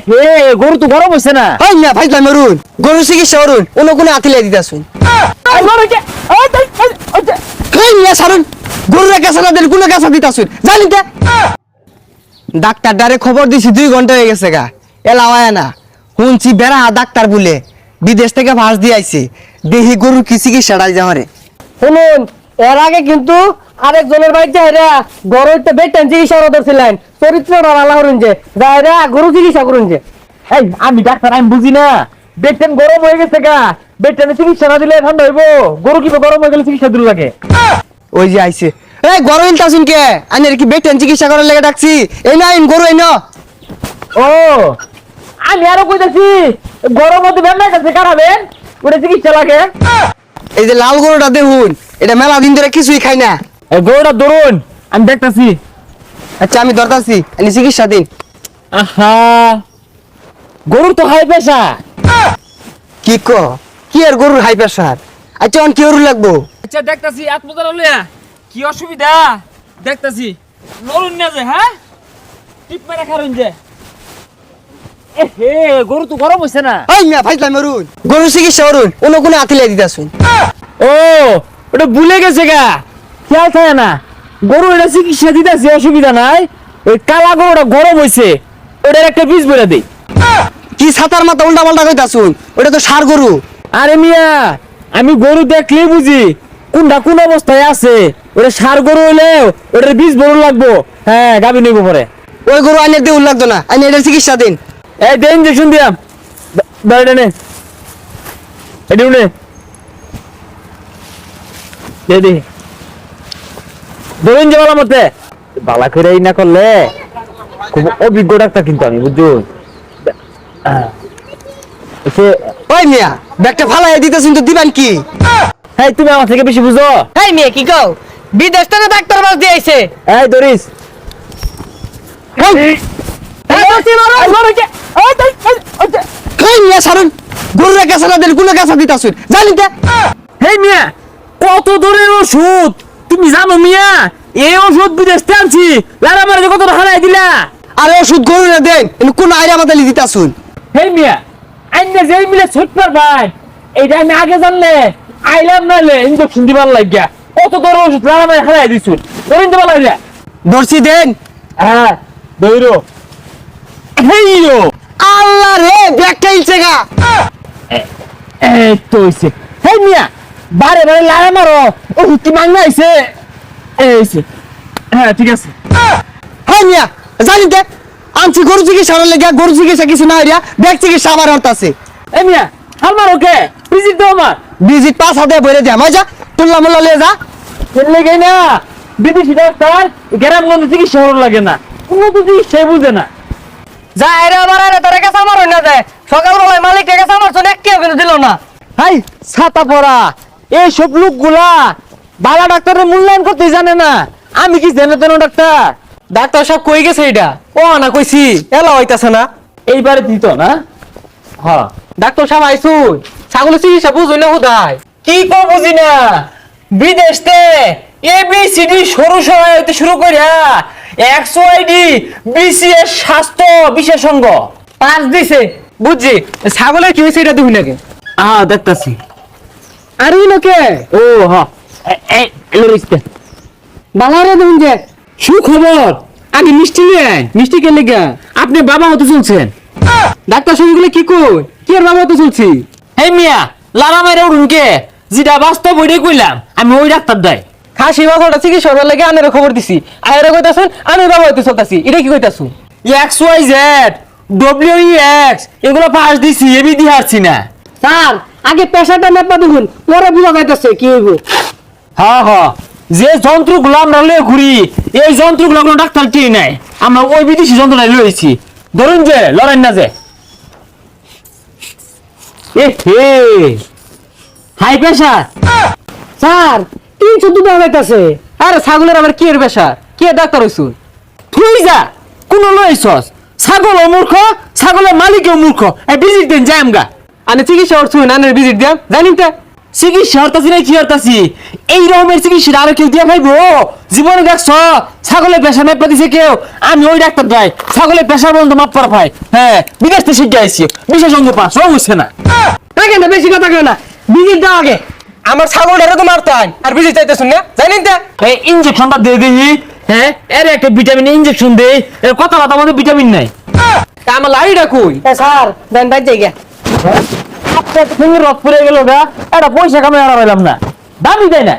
হে গরু তো গরম হইছে না। হই না ভাই মরুন গরু চিকিৎসা করুন অন্য কোনো আতিলে দিতাছুন কই না সারুন গরুর কাছে না দেন কোনো কাছে দিতাছুন জানি তে ডাক্তার ডারে খবর দিছি 2 ঘন্টা হয়ে গেছে গা এলাওয়া না শুনছি বেড়া ডাক্তার বলে বিদেশ থেকে ভাস দিয়ে আইছে দেহি গরুর কি চিকিৎসাটা যামারে শুনুন এর আগে কিন্তু আরেকজনের বাড়িতে হেরা গরুতে বেটেন চিকিৎসা করতেছিলেন চরিত্রটা ভালো করুন যে যাইরা গরু চিকিৎসা করুন যে। এই আমি ডাক্তার আমি বুঝি না বেটেন গরম হয়ে গেছে গা বেটেনে চিকিৎসা না দিলে ঠান্ডা হইব গরু কি গরম হয়ে গেলে চিকিৎসা দিল লাগে। ওই যে আইছে এই গরু ইলতাছুন কে আনের কি বেটেন চিকিৎসা করার লাগা ডাকছি এই না গরু এই না ও আমি আরো কইতাছি গরম মধ্যে বেমনা কাছে কারাবেন ওটা চিকিৎসা লাগে। এই যে লাল গরুটা দেখুন এটা মেলা দিন ধরে কিছুই খাই না এই গরুটা ধরুন আমি দেখতাছি। আচ্ছা আমি দরকারছি আমি চিকিৎসা দিন আহা গরুর তো হাই প্রেসার। কি কি আর গরুর হাই প্রেসার আচ্ছা অন কি গরু লাগবো আচ্ছা দেখতাছি আত্মদার লইয়া কি অসুবিধা দেখতাছি নরুন না যে হ্যাঁ টিপ মেরে খারুন যে হে গরু তো গরম হইছে না। এই মিয়া ভাইলা মরুন গরু চিকিৎসা করুন অন্য কোনো আতিলে দিতাছুন ও ওটা ভুলে গেছে গা খেয়াল থাকে না গরু এটা চিকিৎসা দিতেছে অসুবিধা নাই ওই কালা গরুটা গরম হইছে ওটার একটা বীজ বেড়ে দেই। কি ছাতার মাথা উল্টা পাল্টা কইতাছুন ওটা তো সার গরু আরে মিয়া আমি গরু দেখলে বুঝি কোনটা কোন অবস্থায় আছে ওটা সার গরু হইলেও ওটার বীজ বড় লাগবো হ্যাঁ গাবি নিব পরে ওই গরু আইনের দিয়ে লাগতো না আইনে এটার চিকিৎসা দিন এই দে ইনজেকশন দিয়াম দাঁড়িয়ে নে এটি উঠে দে দে ধরুন যে বালা মতে বালা করে না করলে খুব অভিজ্ঞ ডাক্তার কিন্তু আমি বুঝুন ওই মিয়া ব্যাগটা ফালাই দিতাছুন তো দিবেন কি হ্যাঁ তুমি আমার থেকে বেশি বুঝো। এই মিয়া কি কও বিদেশ থেকে ডাক্তার বাস দিয়ে আইছে এই দরিস কই মিয়া সারুন গরুর কাছে না দেন কোনো কাছে দিতাছুন জানি তে হেই মিয়া কত দূরের ওষুধ তুমি জানো মিয়া এই ওষুধ বিদেশ থেকে আনছি লারা মারে কত হারাই দিলা। আর ওষুধ গরু না দেন কোন আইরা বাতালি দিতাছুন হেই মিয়া আইনে যেই মিলে ছুটবার ভাই এইটা আমি আগে জানলে আইলাম নাইলে ইনজেকশন দিবার লাগিয়া কত দূরের ওষুধ লারা মারে হারাই দিছুন করিন দিবার লাগিয়া দর্শি দেন হ্যাঁ দইরো হেইরো আল্লাহ রে ব্যাগটা ইলছে গা এই তো হইছে। হেই মিয়া বারে বারে লারা মারো ওষুধ কি মাংনা আইছে এইছে হ্যাঁ ঠিক আছে। হ্যাঁ মিয়া জানি তে আনছি গরু চিকিৎসা লেগে গরু চিকিৎসা কিছু না হইয়া ব্যাগ চিকিৎসা আমার হতাছে এই মিয়া হালমার ওকে ভিজিট দাও আমার ভিজিট পাস হাতে বইরে দিয়া মজা তুল্লা মুল্লা লিয়ে যা খেললে গেই না বিদেশি ডাক্তার গ্রামগঞ্জে চিকিৎসা হওয়ার লাগে না কোনো তো চিকিৎসাই বুঝে না। যা আরে আমার আরে তোর কাছে আমার হই না যায় সকালবেলায় মালিক কাছে আমার জন্য কেউ কিন্তু দিল না হাই ছাতা পড়া এইসব লোকগুলা বালা ডাক্তারের মূল্যায়ন করতে জানে না আমি কি জানে তেন ডাক্তার ডাক্তার সব কই গেছে এটা ও না কইছি এলা হইতাছে না এইবারে দিত না হ্যাঁ ডাক্তার সাহেব আইছুন ছাগলের চিকিৎসা বুঝুই না কোথায় কি কো বুঝি না বিদেশতে এবিসিডি সরু সহায় হইতে শুরু করিয়া এক্সওয়াইডি বিসিএস স্বাস্থ্য বিশেষজ্ঞ পাঁচ দিছে বুঝছি ছাগলের কি হয়েছে এটা দেখুন নাকি দেখতাছি আর ওই লোকে ও হ্যাঁ এই লরিস্তে বালারে দেখুন যে সুখবর আগে মিষ্টি নেন মিষ্টি কে লেগা আপনি বাবা হতে চলছেন ডাক্তার সঙ্গে কি কই কি আর বাবা তো চলছি হে মিয়া লারা মাইরা উঠুন কে যেটা বাস্তব ওইটাই কইলাম আমি ওই ডাক্তার দেয় খাসি বাবাটা চিকিৎসা হওয়ার লাগে আনের খবর দিছি আয়ের কইতাছুন আমি বাবা হইতে চলতাছি এটা কি কইতাছুন X Y Z W X এগুলো পাস দিছি এবি দি হারছি না স্যার আগে পেশাটা মেপা দেখুন পরে বুঝা যাইতাছে কি হইব হ্যাঁ হ্যাঁ যে যন্ত্রগুলো আমরা লয়ে ঘুরি এই যন্ত্রগুলো কোনো ডাক্তার টিই নাই আমরা ওই বিদেশি যন্ত্রটাই লয়েছি ধরুন যে লড়াই না যে এ হে হাই প্রেসার স্যার 302 টাকা যাইতাছে আরে ছাগলের আবার কি এর পেশা কি এর ডাক্তার হইছুন তুই যা কোন লইছস ছাগল মূর্খ ছাগলের মালিকও মূর্খ এই ভিজিট দেন যাই আমগা আনে চিকিৎসা করছুন আনের ভিজিট দিয়াম জানিন তা চিকিৎসা হরতাছি না কি হরতাছি এই রকমের চিকিৎসা আর কেউ দিয়ে খাইবো? জীবনে দেখছ ছাগলের পেশা মেপে দিছে কেউ? আমি ওই ডাক্তার যাই ছাগলের পেশা বন্ধ মাপ করা ভাই। হ্যাঁ, বিদেশ থেকে শিখে আইছি, বিশেষজ্ঞ পাস হচ্ছে না। দেখেন না, বেশি কথা কেউ না, বিজিট দাও আগে। আমার ছাগলটারে তো মারতে হয় আর বিজি চাইতেছুন না, জানেন তে? এই ইনজেকশনটা দিয়ে দিই। হ্যাঁ, এর একটা ভিটামিন ইনজেকশন দেই। এর কথা কথা মধ্যে ভিটামিন নাই। তা আমার লাড়িটা কই? স্যার দেন বাইর জায়গা। আপনার ফিঙ্গার রক পড়ে গেল গা, এটা পয়সা কামাই আর পাইলাম না, দাবি দেয় না।